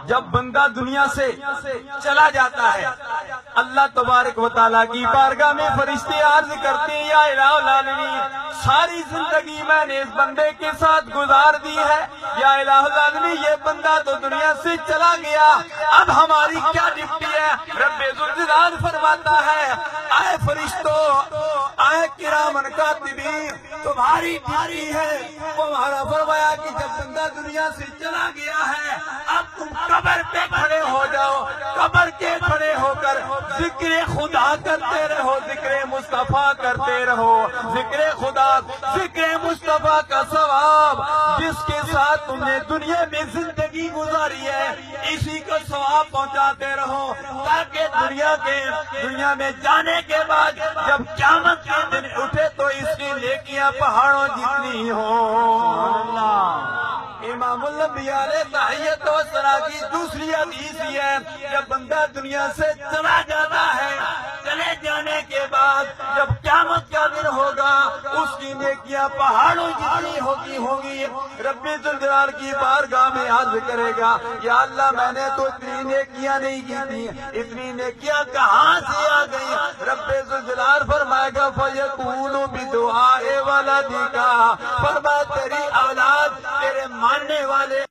جب بندہ دنیا سے چلا جاتا ہے اللہ تبارک و تعالیٰ کی بارگاہ میں فرشتے عرض کرتے ہیں یا الہ العالمین ساری زندگی میں نے اس بندے کے ساتھ گزار دی ہے، یا الہ العالمین یہ بندہ تو دنیا سے چلا گیا، اب ہماری کیا ڈیوٹی ہے؟ رب ذوالجلال فرماتا ہے اے فرشتوں، اے کرامن کاتبین، تمہاری ڈیوٹی ہے تمہارا فرمایا کہ جب بندہ دنیا سے چلا گیا ہے اب تم قبر پہ کھڑے ہو جاؤ، قبر کے کھڑے ہو کر ذکر خدا کرتے رہو، ذکر مصطفیٰ کرتے رہو، ذکر خدا، ذکر مصطفیٰ کا ثواب جس کے ساتھ تم نے دنیا میں زندگی گزاری ہے اسی کو ثواب پہنچاتے رہو، تاکہ دنیا میں جانے کے بعد جب قیامت کے دن اٹھے تو اس کی نیکیاں پہاڑوں جتنی ہوں۔ امام الانبیاء علیہ تحیت و ثنا کی دوسری حدیث یہ ہے جب بندہ دنیا سے چلا جاتا ہے چلے جانے کے بعد جب قیامت کا دن ہوگا اس کی نیکیاں پہاڑوں جتنی ہوگی رب ذوالجلال کی بارگاہ میں عرض کرے گا یا اللہ میں نے تو اتنی نیکیاں نہیں کی تھی، اتنی نیکیاں کہاں سے آ گئی؟ رب ذوالجلال فرمائے گا فَيَقُولُ بِدُعَاءِ وَلَدِكَ، فرمایا تیری اولاد، تیرے ماننے والے